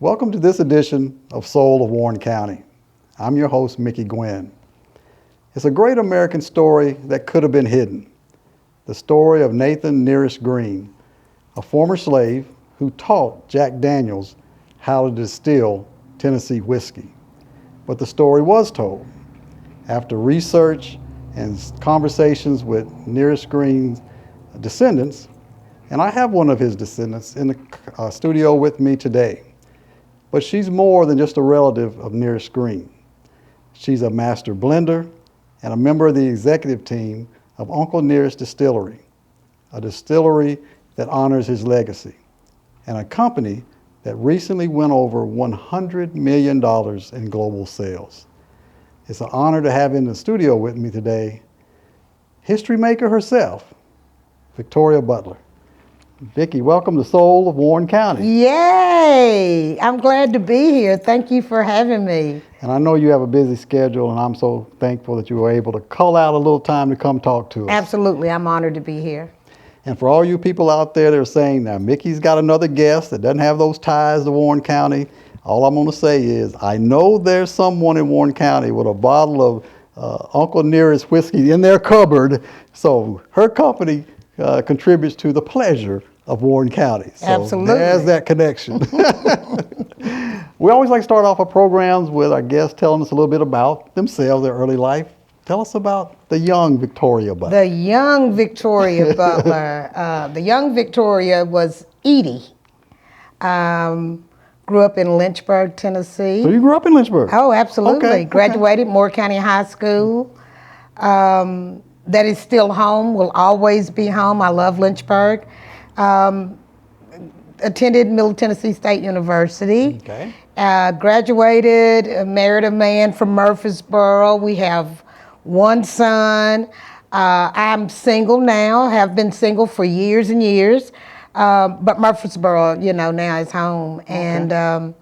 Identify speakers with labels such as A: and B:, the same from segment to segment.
A: Welcome to this edition of Soul of Warren County. I'm your host, Mickey Gwynn. It's a great American story that could have been hidden. The story of Nathan Nearest Green, a former slave who taught Jack Daniels how to distill Tennessee whiskey. But the story was told. After research and conversations with Nearest Green's descendants, and I have one of his descendants in the studio with me today. But she's more than just a relative of Nearest Green. She's a master blender and a member of the executive team of Uncle Nearest Distillery, a distillery that honors his legacy, and a company that recently went over $100 million in global sales. It's an honor to have in the studio with me today, history maker herself, Victoria Butler. Vicki, welcome to Soul of Warren County.
B: Yay! I'm glad to be here. Thank you for having me.
A: And I know you have a busy schedule, and I'm so thankful that you were able to cull out a little time to come talk to us.
B: Absolutely. I'm honored to be here.
A: And for all you people out there that are saying, now Mickey's got another guest that doesn't have those ties to Warren County, all I'm going to say is I know there's someone in Warren County with a bottle of Uncle Nearest whiskey in their cupboard. So her company contributes to the pleasure of Warren County. So
B: Absolutely.
A: There's that connection. We always like to start off our programs with our guests telling us a little bit about themselves, their early life. Tell us about the young Victoria Butler.
B: The young Victoria Butler. The young Victoria was Edie. Grew up in Lynchburg, Tennessee.
A: So you grew up in Lynchburg?
B: Oh, absolutely.
A: Okay,
B: Graduated Moore County High School. That is still home, will always be home. I love Lynchburg. Attended Middle Tennessee State University.
A: Okay.
B: Graduated, married a man from Murfreesboro. We have one son. I'm single now, have been single for years and years. But Murfreesboro, now is home. Okay. And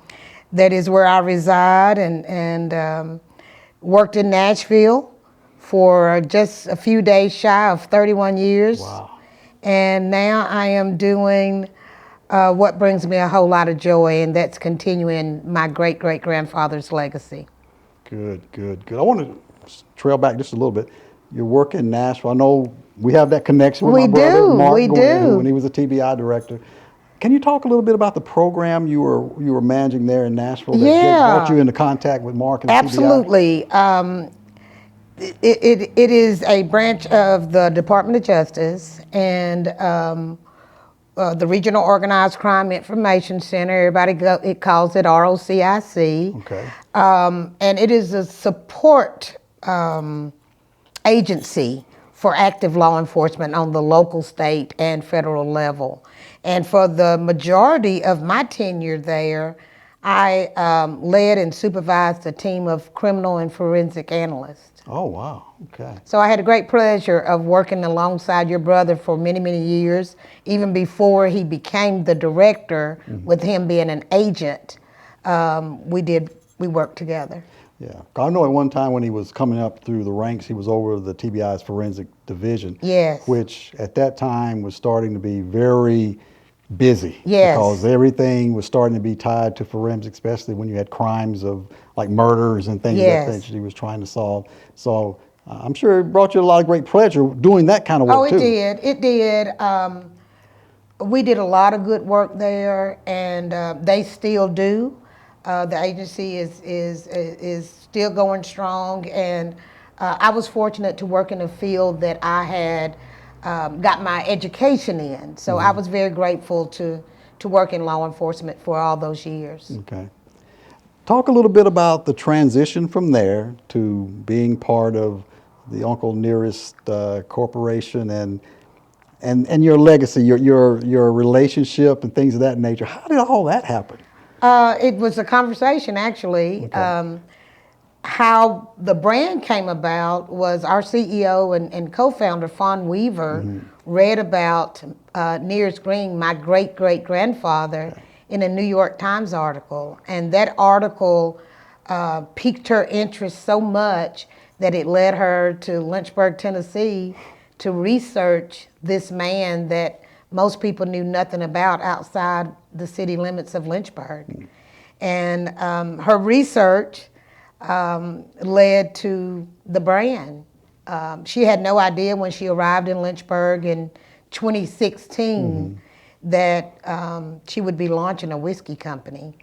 B: that is where I reside, and worked in Nashville for just a few days shy of 31 years.
A: Wow.
B: And now I am doing what brings me a whole lot of joy, and that's continuing my great-great-grandfather's legacy.
A: Good. I want to trail back just a little bit. Your work in Nashville, I know we have that connection with my brother, Mark, when he was a TBI director. Can you talk a little bit about the program you were managing there in Nashville that brought you into contact with Mark and
B: Absolutely.
A: TBI?
B: It is a branch of the Department of Justice, and the Regional Organized Crime Information Center. It calls it ROCIC.
A: Okay.
B: And it is a support agency for active law enforcement on the local, state, and federal level. And for the majority of my tenure there, I led and supervised a team of criminal and forensic analysts.
A: Oh, wow. Okay.
B: So I had a great pleasure of working alongside your brother for many, many years, even before he became the director, with him being an agent. We worked together.
A: Yeah. I know at one time when he was coming up through the ranks, he was over the TBI's forensic division.
B: Yes.
A: Which at that time was starting to be very busy.
B: Yes.
A: Because everything was starting to be tied to forensics, especially when you had crimes of like murders and things
B: Yes.
A: of that he was trying to solve. So I'm sure it brought you a lot of great pleasure doing that kind of work too.
B: Oh, it did. We did a lot of good work there, and they still do. The agency is still going strong, and I was fortunate to work in a field that I had got my education in. So I was very grateful to work in law enforcement for all those years.
A: Okay. Talk a little bit about the transition from there to being part of the Uncle Nearest Corporation and your legacy, your relationship and things of that nature. How did all that happen?
B: It was a conversation, actually.
A: Okay.
B: How the brand came about was our CEO and co-founder, Fawn Weaver, read about Nearest Green, my great-great-grandfather, in a New York Times article. And that article piqued her interest so much that it led her to Lynchburg, Tennessee, to research this man that most people knew nothing about outside the city limits of Lynchburg. And her research led to the brand. She had no idea when she arrived in Lynchburg in 2016 that she would be launching a whiskey company.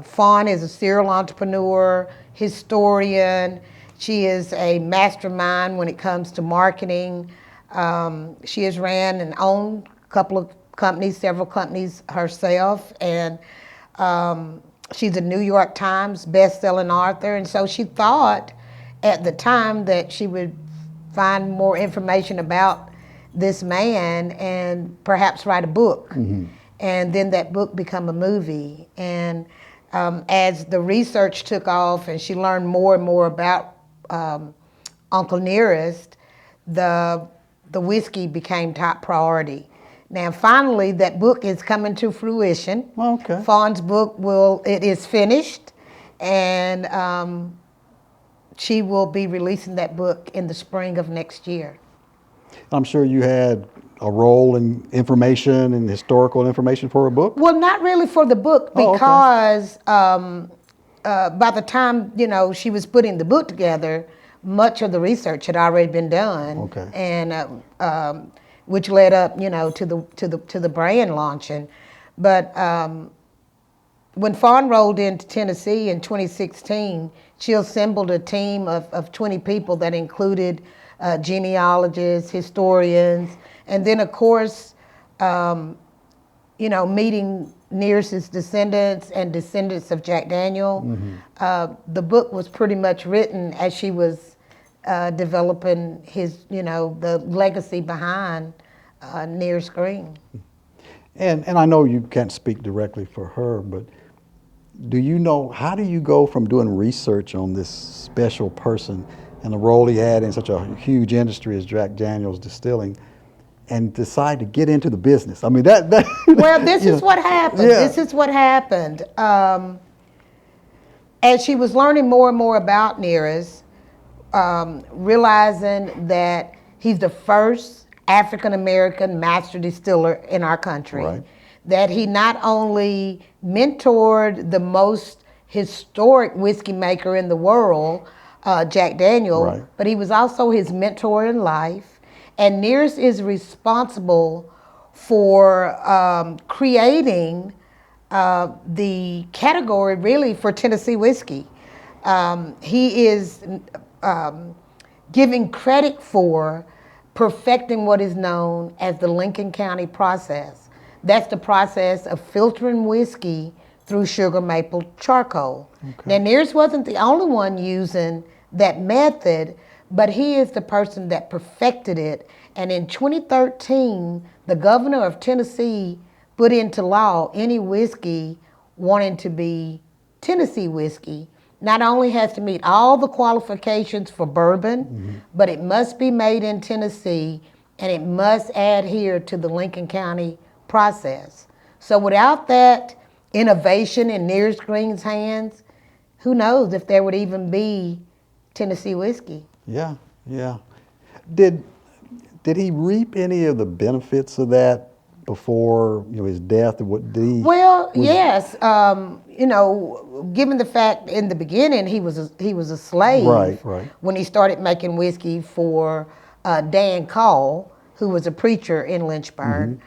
B: Fawn is a serial entrepreneur, historian. She is a mastermind when it comes to marketing. She has ran and owned a couple of companies, several companies herself, and she's a New York Times best-selling author. And so she thought at the time that she would find more information about this man and perhaps write a book. And then that book become a movie. And as the research took off and she learned more and more about Uncle Nearest, the whiskey became top priority. Now, finally, that book is coming to fruition.
A: Okay.
B: Fawn's book it is finished, and she will be releasing that book in the spring of next year.
A: I'm sure you had a role in information and historical information for a book?
B: Well, not really for the book,
A: Oh, okay.
B: because by the time she was putting the book together, much of the research had already been done.
A: Okay.
B: And which led up to the brand launching. But when Fawn rolled into Tennessee in 2016, she assembled a team of 20 people that included genealogists, historians, and then of course meeting Nearest's descendants and descendants of Jack Daniel. The book was pretty much written as she was developing his, the legacy behind Nearest Green.
A: And I know you can't speak directly for her, but how do you go from doing research on this special person and the role he had in such a huge industry as Jack Daniel's Distilling and decide to get into the business? I mean,
B: Well, this is what happened.
A: Yeah.
B: This is what happened. As she was learning more and more about Nearest, realizing that he's the first African-American master distiller in our country,
A: Right.
B: that he not only mentored the most historic whiskey maker in the world, Jack Daniel,
A: Right.
B: but he was also his mentor in life. And Nearest is responsible for creating the category really for Tennessee whiskey. He is giving credit for perfecting what is known as the Lincoln County process. That's the process of filtering whiskey through sugar maple charcoal.
A: Okay.
B: Now, Nearest wasn't the only one using that method, but he is the person that perfected it. And in 2013, the governor of Tennessee put into law any whiskey wanting to be Tennessee whiskey not only has to meet all the qualifications for bourbon, but it must be made in Tennessee and it must adhere to the Lincoln County process. So without that innovation in Nearest Green's hands, who knows if there would even be Tennessee whiskey.
A: Yeah, yeah. Did he reap any of the benefits of that before his death?
B: Well, yes. Given the fact in the beginning he was a slave.
A: Right.
B: When he started making whiskey for Dan Call, who was a preacher in Lynchburg.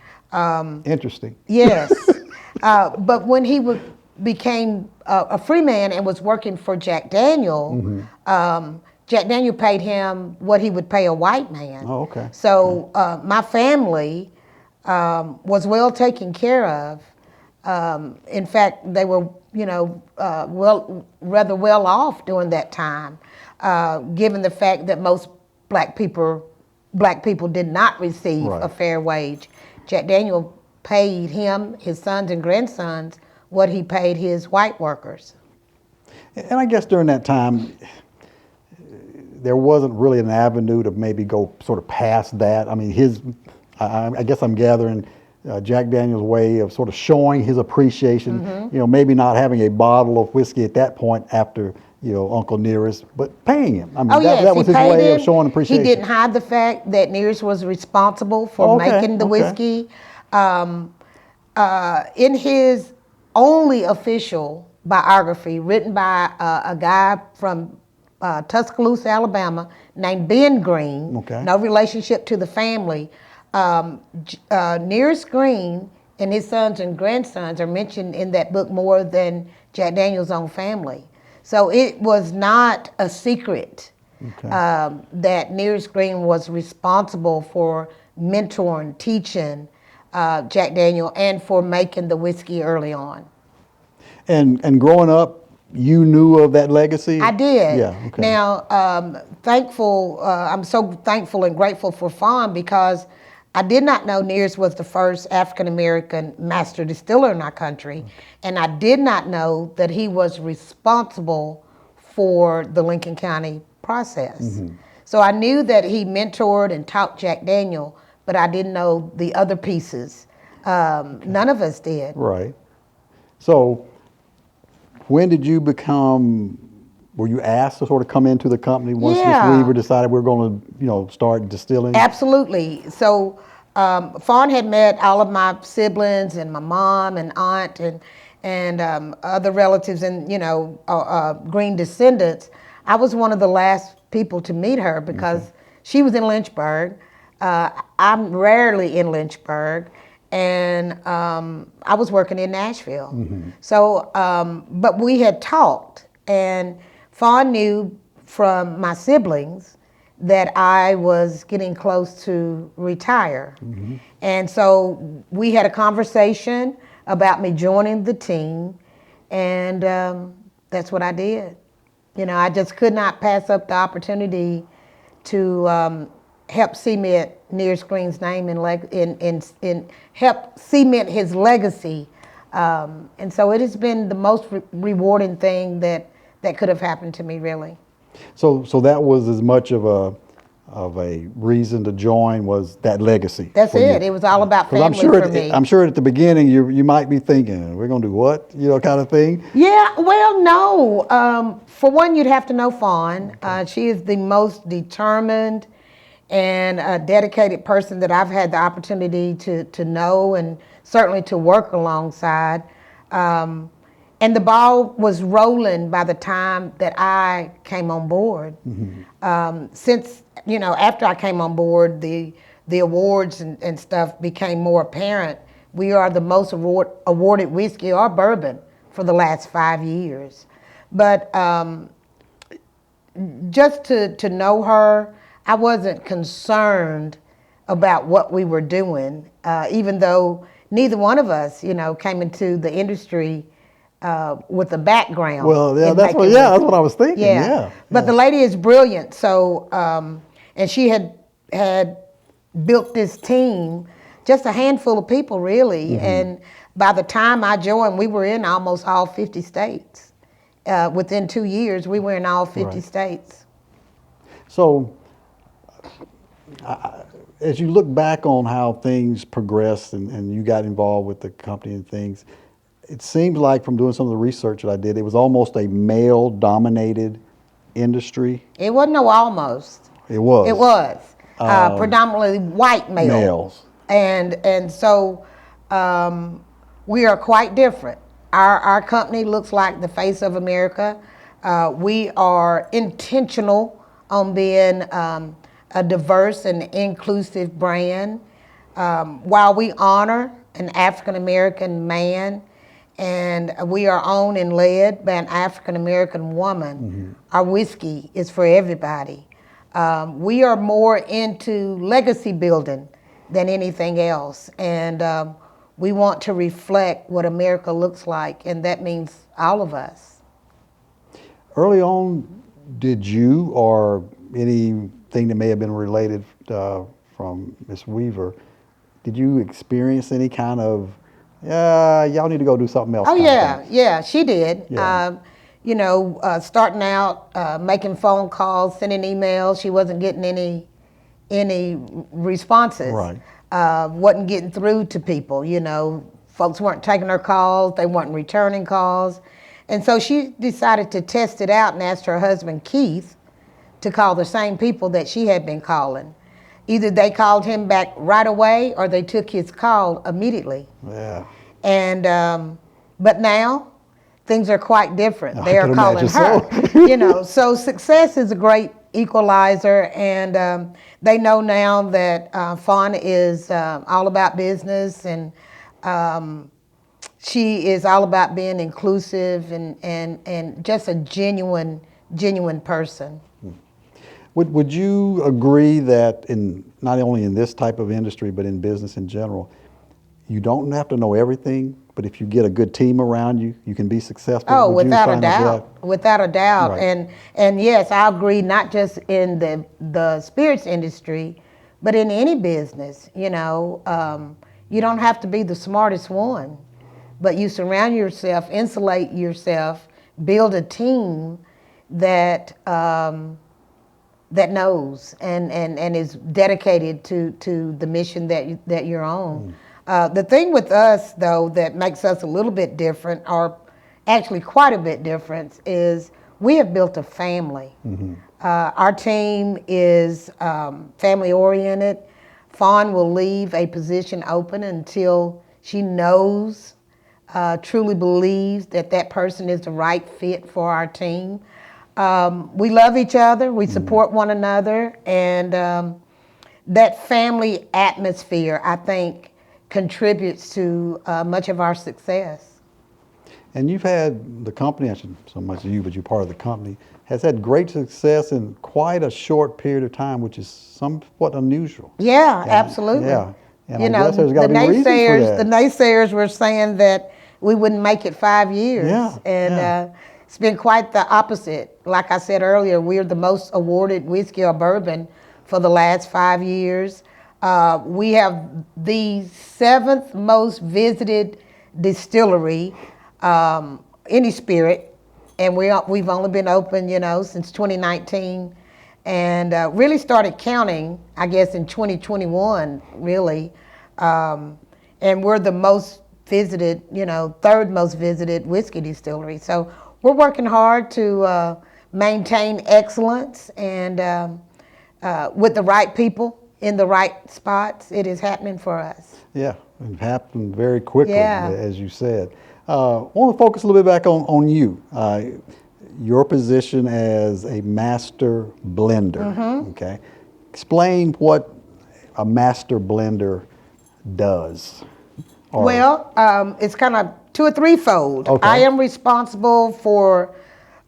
A: Interesting.
B: Yes. But when he became a free man and was working for Jack Daniel, Jack Daniel paid him what he would pay a white man.
A: Oh, okay.
B: So my family was well taken care of. In fact, they were, rather well off during that time, given the fact that most black people did not receive
A: Right.
B: a fair wage. Jack Daniel paid him, his sons and grandsons, what he paid his white workers.
A: And I guess during that time, there wasn't really an avenue to maybe go sort of past that. I mean, I guess I'm gathering Jack Daniel's way of sort of showing his appreciation, maybe not having a bottle of whiskey at that point after, Uncle Nearest, but paying him. I mean, that was his way of showing appreciation.
B: He didn't hide the fact that Nearest was responsible for making the whiskey. In his only official biography written by a guy from Tuscaloosa, Alabama, named Ben Green.
A: Okay.
B: No relationship to the family. Nearest Green and his sons and grandsons are mentioned in that book more than Jack Daniel's own family. So it was not a secret
A: Okay.
B: that Nearest Green was responsible for mentoring, teaching Jack Daniel, and for making the whiskey early on.
A: And growing up, you knew of that legacy?
B: I did.
A: Yeah, okay.
B: Now, I'm so thankful and grateful for Fawn because I did not know Nears was the first African American master distiller in our country, and I did not know that he was responsible for the Lincoln County process. So I knew that he mentored and taught Jack Daniel, but I didn't know the other pieces. None of us did.
A: Right. So when did you become, were you asked to sort of come into the company once
B: Yeah.
A: Miss Weaver decided we're going to, start distilling?
B: Absolutely. So Fawn had met all of my siblings and my mom and aunt and other relatives and Green descendants. I was one of the last people to meet her because she was in Lynchburg. I'm rarely in Lynchburg, and I was working in Nashville. So, but we had talked, and Fawn knew from my siblings that I was getting close to retire. And so we had a conversation about me joining the team, and that's what I did. I just could not pass up the opportunity to help cement Nearest Green's name and help cement his legacy. And so it has been the most rewarding thing that could have happened to me, really.
A: So that was as much of a reason to join was that legacy.
B: That's
A: for
B: it.
A: you.
B: It was all about
A: 'Cause I'm
B: family
A: sure
B: for me.
A: I'm sure at the beginning you might be thinking, we're going to do what? Kind of thing.
B: Yeah, well, no. For one, you'd have to know Fawn. She is the most determined and dedicated person that I've had the opportunity to know and certainly to work alongside. And the ball was rolling by the time that I came on board. Since, after I came on board, the awards and stuff became more apparent. We are the most awarded whiskey or bourbon for the last 5 years. But just to know her, I wasn't concerned about what we were doing, even though neither one of us, came into the industry with a background.
A: Well, yeah,
B: in
A: that's
B: making
A: that's
B: whiskey.
A: what I was thinking. Yeah.
B: But the lady is brilliant. So, and she had built this team, just a handful of people, really. And by the time I joined, we were in almost all 50 states. Within 2 years, we were in all 50
A: Right.
B: states.
A: So, as you look back on how things progressed and you got involved with the company and things, it seems like from doing some of the research that I did, it was almost a male-dominated industry.
B: It wasn't no almost.
A: It was.
B: It was predominantly white
A: Males.
B: and so we are quite different. Our company looks like the face of America. We are intentional on being a diverse and inclusive brand. While we honor an African American man, and we are owned and led by an African American woman, our whiskey is for everybody. We are more into legacy building than anything else, and we want to reflect what America looks like, and that means all of us.
A: Early on, did you or anything that may have been related from Miss Weaver, did you experience any kind of, y'all need to go do something else?
B: Oh
A: kind of
B: yeah,
A: thing?
B: yeah, she did.
A: Yeah.
B: Starting out, making phone calls, sending emails, she wasn't getting any responses.
A: Right.
B: Wasn't getting through to people. Folks weren't taking her calls, they weren't returning calls, and so she decided to test it out and asked her husband Keith to call the same people that she had been calling. Either they called him back right away or they took his call immediately.
A: Yeah.
B: And but now things are quite different.
A: I
B: They are
A: can
B: calling
A: imagine
B: her.
A: so.
B: So success is a great equalizer, and they know now that Fawn is all about business, and um, she is all about being inclusive and just a genuine person.
A: Would you agree that in not only in this type of industry, but in business in general, you don't have to know everything, but if you get a good team around you, you can be successful?
B: Oh,
A: Would you
B: without a
A: find out
B: doubt, without a doubt,
A: Right.
B: and yes, I agree. Not just in the spirits industry, but in any business. You don't have to be the smartest one, but you surround yourself, insulate yourself, build a team that that knows and is dedicated to the mission that you're on. The thing with us, though, that makes us a little bit different, or actually quite a bit different, is we have built a family. Our team is family oriented. Fawn will leave a position open until she knows, truly believes that that person is the right fit for our team. We love each other, we support one another, and that family atmosphere, I think, contributes to much of our success.
A: And you've had the company, I shouldn't so much you, but you're part of the company, has had great success in quite a short period of time, which is somewhat unusual.
B: Yeah, absolutely.
A: Yeah. And I guess there's got to be reasons for that.
B: The naysayers were saying that we wouldn't make it 5 years.
A: Yeah,
B: And
A: yeah.
B: it's been quite the opposite. Like I said earlier, we're the most awarded whiskey or bourbon for the last 5 years. We have the 7th most visited distillery, any spirit, and we've only been open, since 2019, and really started counting, I guess, in 2021, really. And we're the most visited, 3rd most visited whiskey distillery. So we're working hard to maintain excellence, and with the right people in the right spots, it is happening for us.
A: Yeah, it happened very quickly,
B: Yeah.
A: as you said. I want to focus a little bit back on you. Your position as a master blender. Okay, explain what a master blender does. Or-
B: Well, it's kind of 2 or 3-fold.
A: Okay.
B: I am responsible for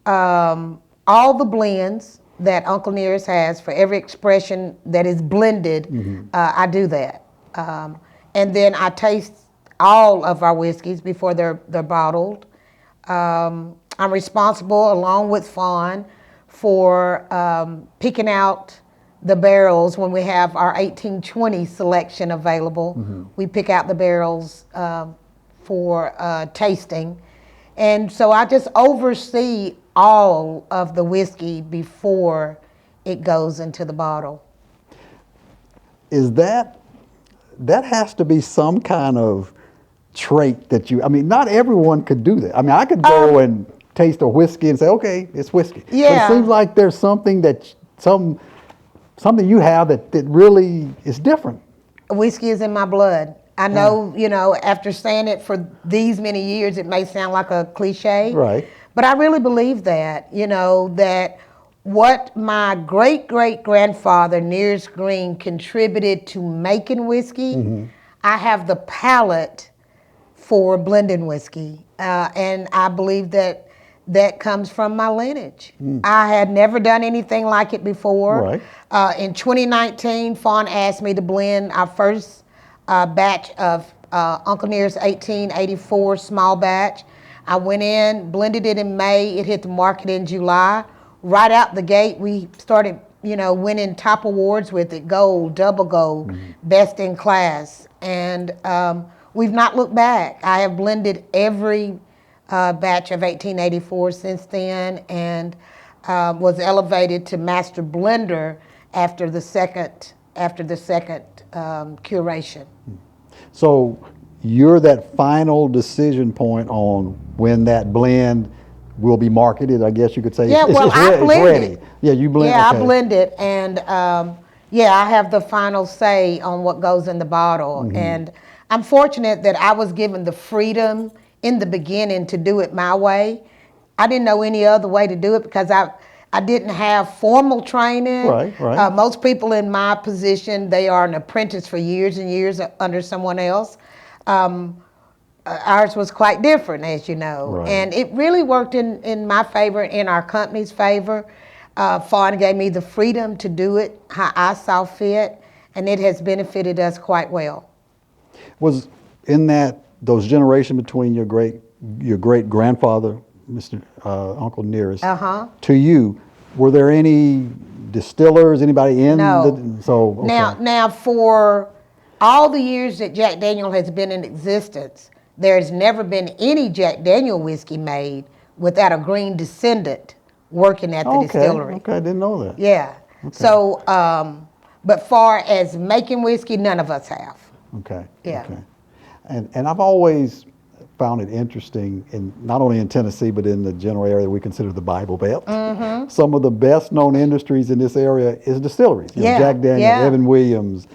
B: all the blends that Uncle Nearest has. For every expression that is blended, I do that. And then I taste all of our whiskeys before they're bottled. I'm responsible, along with Fawn, for picking out the barrels when we have our 1820 selection available. We pick out the barrels for tasting. And so I just oversee all of the whiskey before it goes into the bottle.
A: Is that has to be some kind of trait that I mean, not everyone could do that. I mean, I could go and taste a whiskey and say, okay, it's whiskey.
B: Yeah.
A: But it seems like there's something something you have that really is different.
B: Whiskey is in my blood. I know, after saying it for these many years, it may sound like a cliche.
A: Right.
B: But I really believe that, that what my great-great-grandfather, Nearest Green, contributed to making whiskey, I have the palate for blending whiskey. And I believe that comes from my lineage. I had never done anything like it before.
A: Right.
B: In 2019, Fawn asked me to blend our first batch of Uncle Nearest 1884 small batch. I went in, blended it in May. It hit the market in July. Right out the gate, we started, winning top awards with it: gold, double gold, best in class. And we've not looked back. I have blended every batch of 1884 since then, and was elevated to master blender after the second curation.
A: So you're that final decision point on when that blend will be marketed, I guess you could say.
B: Yeah, well, I blend
A: it's ready.
B: it.
A: Yeah, you blend.
B: Yeah,
A: okay.
B: I blend it, and I have the final say on what goes in the bottle. And I'm fortunate that I was given the freedom in the beginning to do it my way. I didn't know any other way to do it because I didn't have formal training.
A: Right.
B: Most people in my position, they are an apprentice for years and years under someone else. Ours was quite different, as you know.
A: Right.
B: And it really worked in my favor, in our company's favor. Fawn gave me the freedom to do it how I saw fit, and it has benefited us quite well.
A: Was in those generation between your great grandfather, Mr. Uncle Nearest, to you, were there any distillers, anybody in
B: No.
A: so okay.
B: Now for all the years that Jack Daniel has been in existence, there's never been any Jack Daniel whiskey made without a green descendant working at the distillery.
A: Okay, I didn't know that.
B: Yeah.
A: Okay.
B: So, but far as making whiskey, none of us have.
A: Okay.
B: Yeah.
A: Okay. And I've always found it interesting, in not only in Tennessee, but in the general area we consider the Bible Belt.
B: Mm-hmm.
A: Some of the best known industries in this area is distilleries. You know, Jack Daniel, Evan Williams,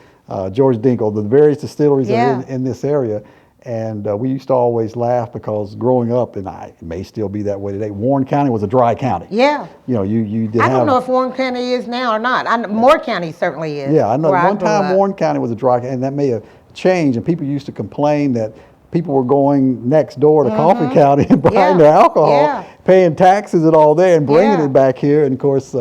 A: George Dinkle, the various distilleries that are in this area. And we used to always laugh because growing up, and it may still be that way today, Warren County was a dry county.
B: Yeah.
A: You know, you did
B: I don't know if Warren County is now or not. Moore County certainly is.
A: Yeah, I know.
B: One
A: One time Warren County was a dry county, and that may have changed, and people used to complain that people were going next door to Coffee County and buying their alcohol, paying taxes and all there, and bringing it back here. And of course,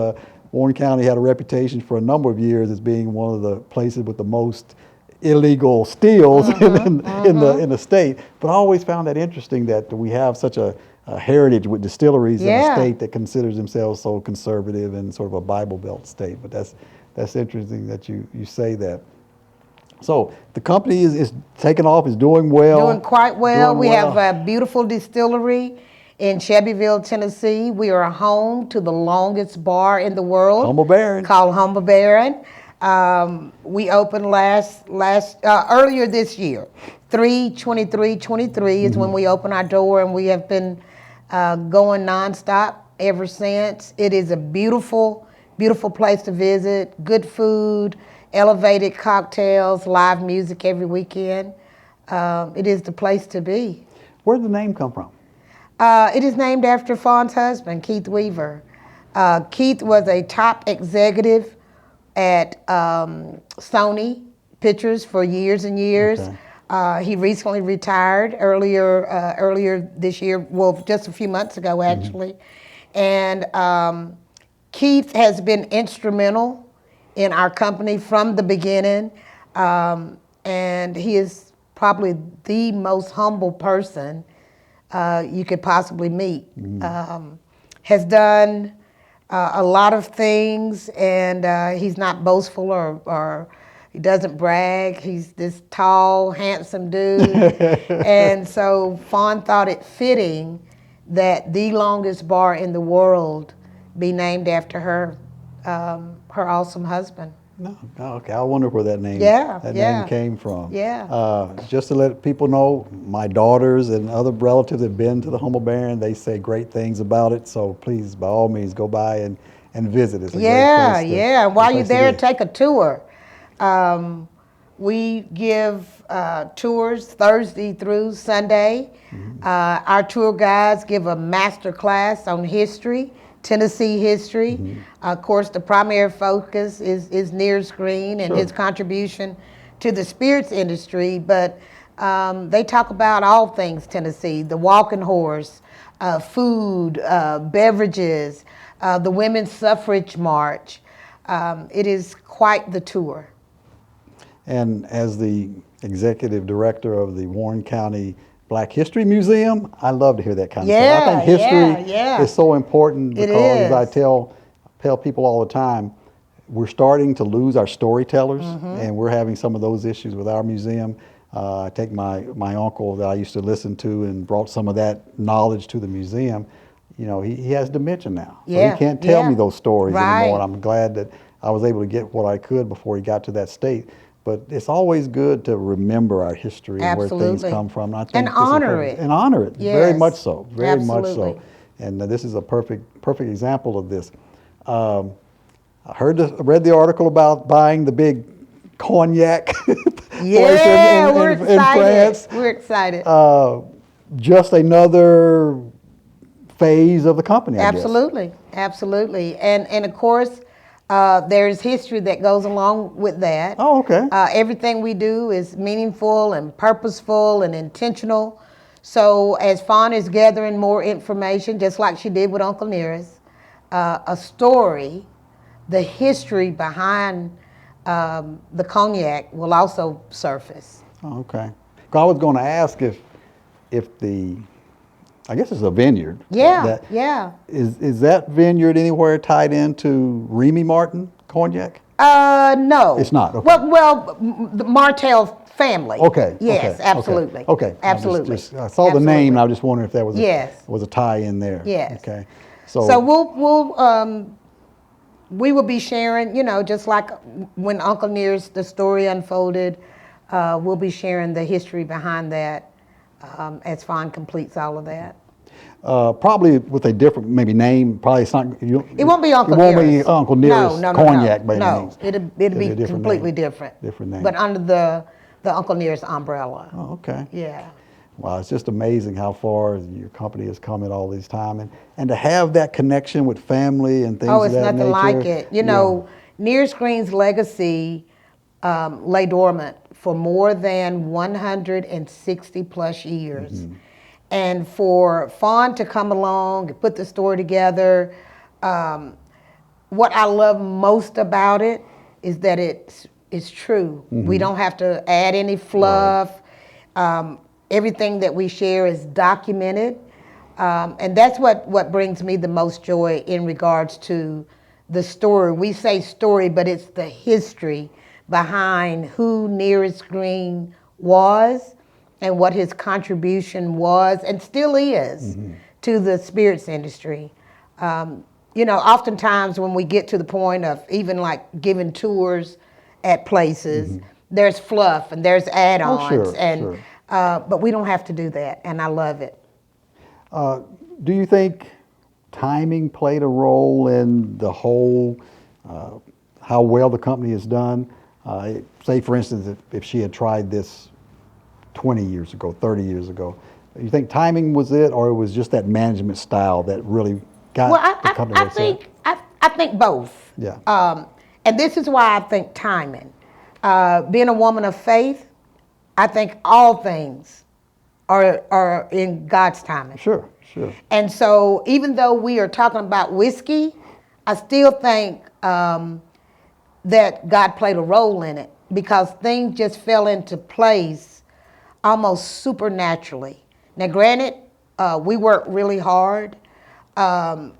A: Warren County had a reputation for a number of years as being one of the places with the most illegal steals in the state. But I always found that interesting that we have such a heritage with distilleries in a state that considers themselves so conservative and sort of a Bible Belt state. But that's interesting that you say that. So the company is taking off, is doing well.
B: Doing quite well.
A: Doing
B: We
A: well.
B: have a beautiful distillery in Shelbyville, Tennessee. We are home to the longest bar in the world.
A: Humble Baron.
B: Called Humble Baron. We opened earlier this year. 3/23/23 is when we opened our door, and we have been going nonstop ever since. It is a beautiful, beautiful place to visit. Good food, elevated cocktails, live music every weekend. It is the place to be.
A: Where did the name come from?
B: It is named after Fawn's husband, Keith Weaver. Keith was a top executive at Sony Pictures for years and years. Okay. He recently retired earlier this year, well, just a few months ago, actually. And Keith has been instrumental in our company from the beginning, and he is probably the most humble person you could possibly meet. Has done a lot of things, and he's not boastful or he doesn't brag. He's this tall, handsome dude. And so Fawn thought it fitting that the longest bar in the world be named after her awesome husband.
A: No, okay. I wonder where that name name came from.
B: Yeah.
A: Just to let people know, my daughters and other relatives have been to the Humble Baron. They say great things about it. So please, by all means, go by and visit. It's a great place
B: to, while you're there, take a tour. We give tours Thursday through Sunday. Our tour guides give a master class on history, Tennessee history. Of course, the primary focus is Nearest Green and his contribution to the spirits industry, but they talk about all things Tennessee, the walking horse, food, beverages, the Women's Suffrage March. It is quite the tour.
A: And as the executive director of the Warren County Black History Museum, I love to hear that kind of stuff. I think history is so important because, as I tell people all the time, we're starting to lose our storytellers, and we're having some of those issues with our museum. I take my uncle that I used to listen to and brought some of that knowledge to the museum. You know, he has dementia now, so he can't tell me those stories anymore. And I'm glad that I was able to get what I could before he got to that state. But it's always good to remember our history and where things come from. And I think
B: honor it.
A: And honor it, very much so, very much so. And this is a perfect example of this. I read the article about buying the big cognac place in
B: we're excited.
A: France.
B: We're excited.
A: just another phase of the company, I guess.
B: Absolutely, absolutely, and of course, there's history that goes along with that.
A: Oh, okay.
B: Everything we do is meaningful and purposeful and intentional. So as Fawn is gathering more information, just like she did with Uncle Nearest, a story, the history behind the cognac will also surface.
A: Oh, okay. I was going to ask if I guess it's a vineyard.
B: Yeah, yeah.
A: Is that vineyard anywhere tied into Remy Martin cognac?
B: No.
A: It's not, okay.
B: The Martell family.
A: Okay.
B: Yes,
A: okay,
B: absolutely.
A: Okay.
B: Absolutely.
A: I saw the name, and I
B: Absolutely.
A: just wondered if there was
B: Yes.
A: was a tie in there.
B: Yes.
A: Okay.
B: So we will be sharing, just like when Uncle Nearest, the story unfolded, we'll be sharing the history behind that as Fawn completes all of that.
A: Probably with a different maybe name. Probably it's not.
B: It won't be Uncle
A: It won't
B: Nearest.
A: be Uncle Nearest
B: No,
A: cognac by any
B: no.
A: means.
B: It'll
A: It'll
B: be
A: a different
B: completely
A: name.
B: different.
A: Different name.
B: But under the Uncle Nearest umbrella.
A: Oh, okay.
B: Yeah.
A: Wow, it's just amazing how far your company has come in all this time, and to have that connection with family and things
B: Oh,
A: of
B: it's
A: that
B: nothing
A: nature.
B: like it. Nearest Green's legacy lay dormant for more than 160 plus years.
A: Mm-hmm.
B: And for Fawn to come along and put the story together, what I love most about it is that it's true. We don't have to add any fluff. Everything that we share is documented. And that's what brings me the most joy in regards to the story. We say story, but it's the history behind who Nearest Green was and what his contribution was and still is to the spirits industry. Oftentimes when we get to the point of even like giving tours at places, there's fluff and there's add-ons,
A: sure.
B: But we don't have to do that, and I love it.
A: Do you think timing played a role in the whole, how well the company has done? Say, for instance, if she had tried this 20 years ago, 30 years ago, you think timing was it, or it was just that management style that really got the company?
B: I think both.
A: Yeah.
B: And this is why I think timing. Being a woman of faith, I think all things are in God's timing.
A: Sure.
B: And so even though we are talking about whiskey, I still think that God played a role in it because things just fell into place almost supernaturally. Now, granted, we worked really hard, and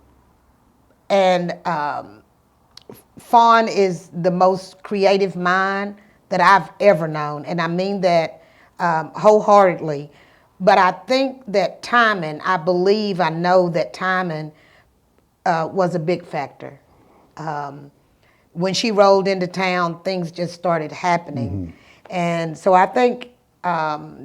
B: Fawn is the most creative mind that I've ever known, and I mean that wholeheartedly. But I think that timing, I know that timing was a big factor. When she rolled into town, things just started happening. And so I think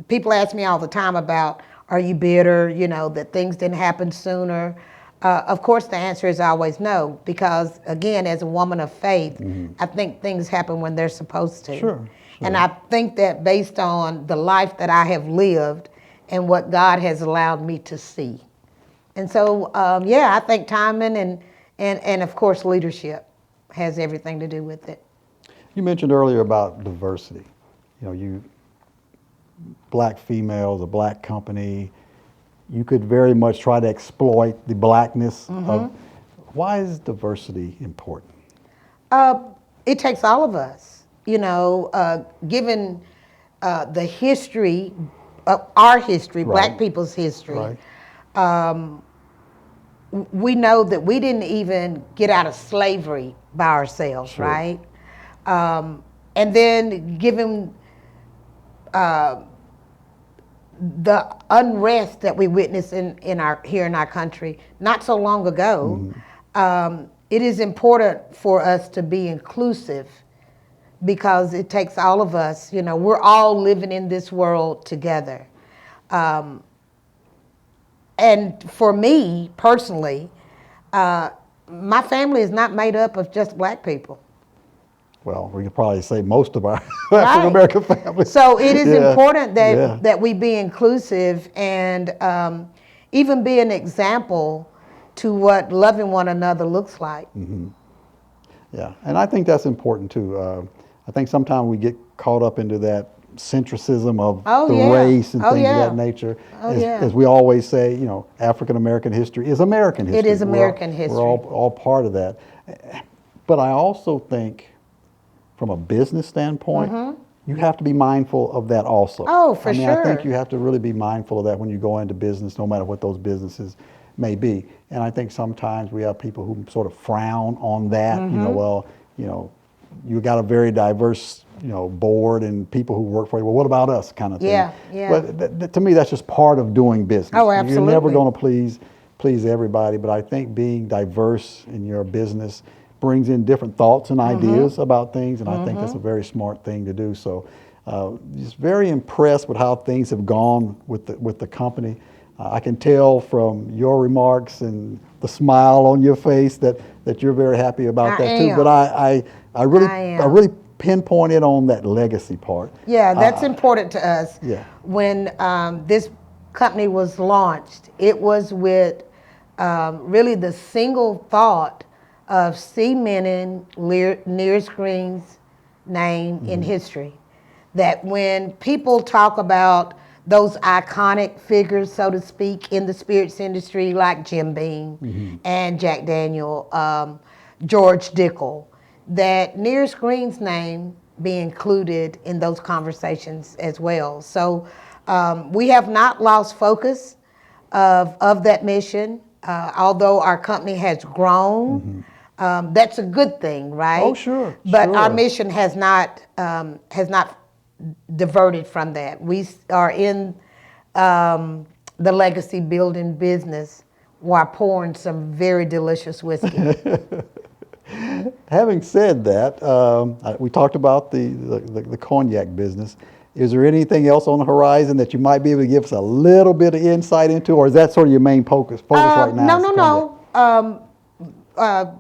B: people ask me all the time about, are you bitter, that things didn't happen sooner? Of course, the answer is always no, because again, as a woman of faith, I think things happen when they're supposed to.
A: Sure.
B: And I think that based on the life that I have lived and what God has allowed me to see. And so, I think timing and of course leadership has everything to do with it.
A: You mentioned earlier about diversity. You black females, a black company, you could very much try to exploit the blackness of. Why is diversity important?
B: It takes all of us, given the history of our history, black people's history.
A: Right.
B: We know that we didn't even get out of slavery by ourselves,
A: Sure.
B: right? And then given the unrest that we witnessed here in our country not so long ago, it is important for us to be inclusive because it takes all of us. We're all living in this world together. And for me personally, my family is not made up of just black people.
A: well, we could probably say most of our
B: Right.
A: African American families.
B: So it is
A: Yeah,
B: important that
A: yeah.
B: that we be inclusive and even be an example to what loving one another looks like.
A: Yeah, and I think that's important too. I think sometimes we get caught up into that centricism of
B: Oh
A: the
B: yeah.
A: race and
B: Oh
A: things of
B: yeah.
A: that nature.
B: Oh yeah.
A: As we always say, African American history is American history.
B: It is American
A: We're all,
B: history.
A: all part of that. But I also think, from a business standpoint, you have to be mindful of that also.
B: Oh, for
A: I mean, I think
B: sure.
A: you have to really be mindful of that when you go into business, no matter what those businesses may be. And I think sometimes we have people who sort of frown on that. Well, you know, you got a very diverse, board and people who work for you. Well, what about us, kind of thing.
B: Yeah, yeah.
A: But to me, that's just part of doing business.
B: Oh,
A: You're never
B: absolutely.
A: going to please everybody. But I think being diverse in your business brings in different thoughts and ideas about things, and I think that's a very smart thing to do. So, just very impressed with how things have gone with the company. I can tell from your remarks and the smile on your face that you're very happy about
B: I
A: that too.
B: am.
A: But I really
B: I am.
A: I really pinpointed on that legacy part.
B: Yeah, that's important to us.
A: Yeah.
B: When this company was launched, it was with really the single thought of cementing Nearest Green's name in history. That when people talk about those iconic figures, so to speak, in the spirits industry, like Jim Beam and Jack Daniel, George Dickel, that Nearest Green's name be included in those conversations as well. So we have not lost focus of that mission. Although our company has grown, that's a good thing, right?
A: Oh, sure,
B: But our
A: sure.
B: mission has not diverted from that. We are in the legacy building business while pouring some very delicious whiskey.
A: Having said that, we talked about the cognac business. Is there anything else on the horizon that you might be able to give us a little bit of insight into, or is that sort of your main focus right now?
B: No,
A: is
B: no,
A: the cognac?
B: no.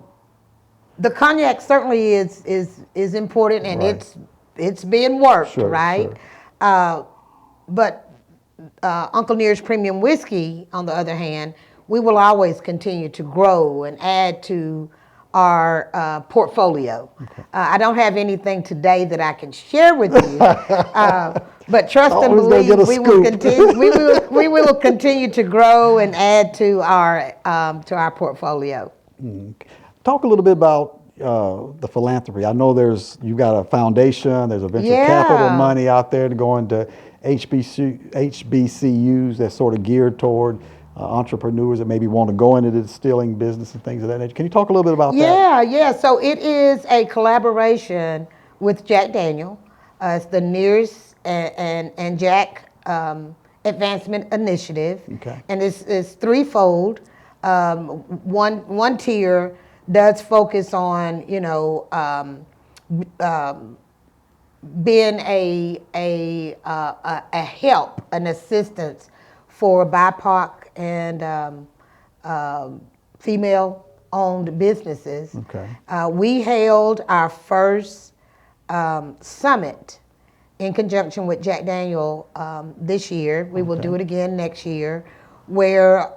B: The cognac certainly is important, and
A: Right.
B: it's being worked,
A: Sure,
B: right?
A: sure.
B: But Uncle Nearest Premium Whiskey, on the other hand, we will always continue to grow and add to our portfolio. I don't have anything today that I can share with you, but trust and
A: Always gotta
B: believe
A: get a
B: we will
A: scoop.
B: continue. We will continue to grow and add to our portfolio.
A: Talk a little bit about the philanthropy. I know you got a foundation. There's a venture capital
B: Yeah.
A: money out there to go into HBCUs that's sort of geared toward entrepreneurs that maybe want to go into the distilling business and things of that nature. Can you talk a little bit about that?
B: Yeah. So it is a collaboration with Jack Daniel. It's the Nearest and Jack Advancement Initiative.
A: Okay.
B: And it's threefold. One tier does focus on, being a help, an assistance for BIPOC and female-owned businesses.
A: Okay.
B: We held our first summit in conjunction with Jack Daniel this year. We will do it again next year, where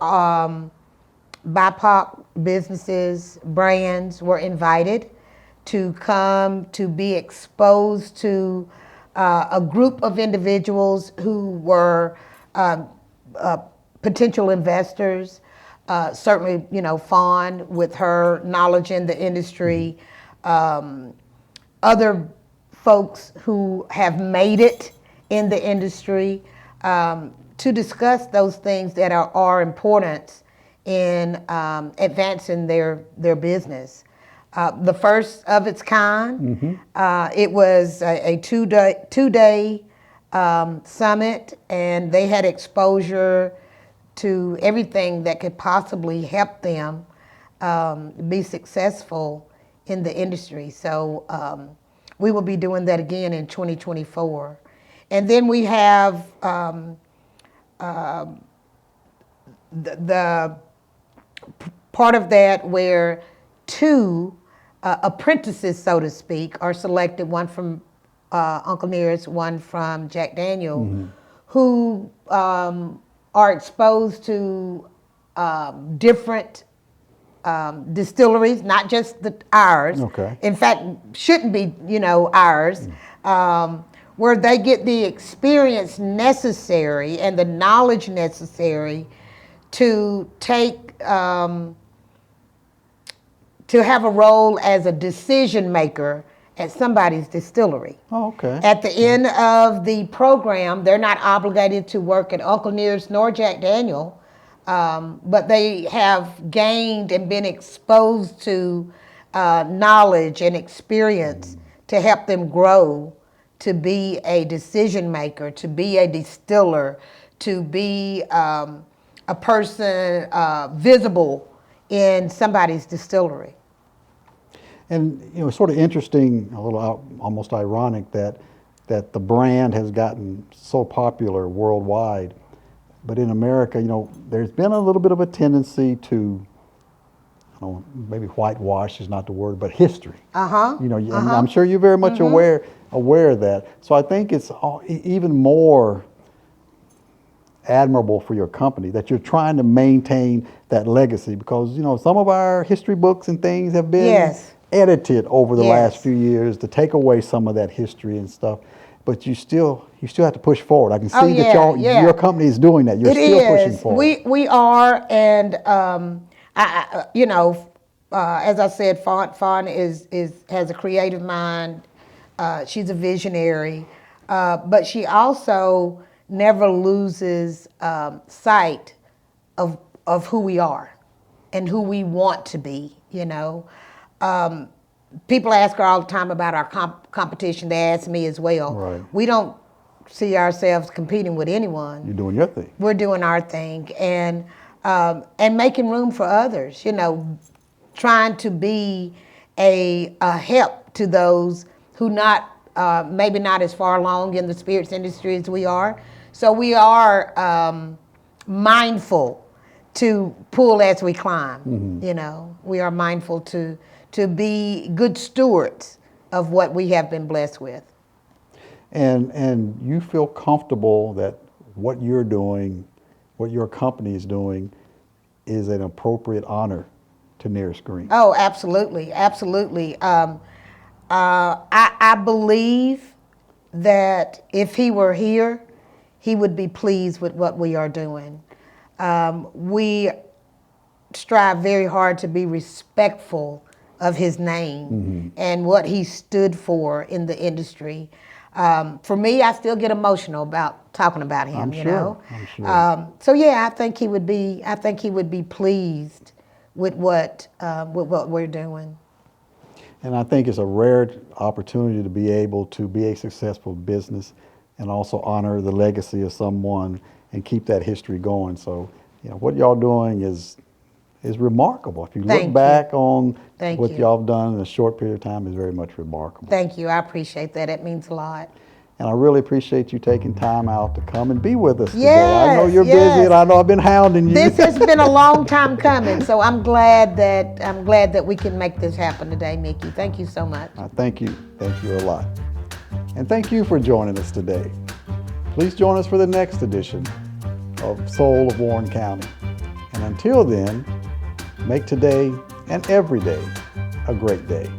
B: BIPOC businesses, brands were invited to come to be exposed to a group of individuals who were potential investors. Certainly, Fawn with her knowledge in the industry, other folks who have made it in the industry, to discuss those things that are important in advancing their business. The first of its kind. It was a two-day summit, and they had exposure to everything that could possibly help them be successful in the industry. So we will be doing that again in 2024. And then we have the part of that where two apprentices, so to speak, are selected, one from Uncle Nearest, one from Jack Daniel, who are exposed to different distilleries, not just ours.
A: Okay.
B: In fact, shouldn't be, ours, where they get the experience necessary and the knowledge necessary to take, to have a role as a decision maker at somebody's distillery.
A: Oh, okay.
B: At the end of the program, they're not obligated to work at Uncle Nearest nor Jack Daniel, but they have gained and been exposed to knowledge and experience to help them grow to be a decision maker, to be a distiller, to be a person visible in somebody's distillery.
A: And it's sort of interesting, a little almost ironic that the brand has gotten so popular worldwide, but in America, there's been a little bit of a tendency to, I don't know, maybe whitewash is not the word, but history. And I'm sure you're very much aware of that. So I think it's even more admirable for your company that you're trying to maintain that legacy, because some of our history books and things have been edited over the last few years to take away some of that history and stuff, but you still have to push forward. I can see that your company is doing that. You're still pushing forward.
B: We are, and as I said, Fawn has a creative mind. She's a visionary, but she also never loses sight of who we are and who we want to be. People ask her all the time about our competition. They ask me as well.
A: Right.
B: We don't see ourselves competing with anyone.
A: You're doing your thing.
B: We're doing our thing, and making room for others. Trying to be a help to those who maybe not as far along in the spirits industry as we are. So we are mindful to pull as we climb. We are mindful to be good stewards of what we have been blessed with.
A: And you feel comfortable that what you're doing, what your company is doing, is an appropriate honor to Nearest Green?
B: Oh, absolutely, absolutely. I believe that if he were here, he would be pleased with what we are doing. We strive very hard to be respectful of his name and what he stood for in the industry. For me, I still get emotional about talking about him.
A: I'm sure.
B: So yeah, I think he would be pleased with what we're doing.
A: And I think it's a rare opportunity to be able to be a successful business and also honor the legacy of someone and keep that history going. So, what y'all doing is remarkable. If you look back on what y'all have done in a short period of time, is very much remarkable.
B: Thank you. I appreciate that. It means a lot.
A: And I really appreciate you taking time out to come and be with us today.
B: Yes,
A: I know you're busy, and I know I've been hounding you.
B: This has been a long time coming, so I'm glad that we can make this happen today, Mickey. Thank you so much.
A: Thank you a lot. And thank you for joining us today. Please join us for the next edition of Soul of Warren County. And until then, make today and every day a great day.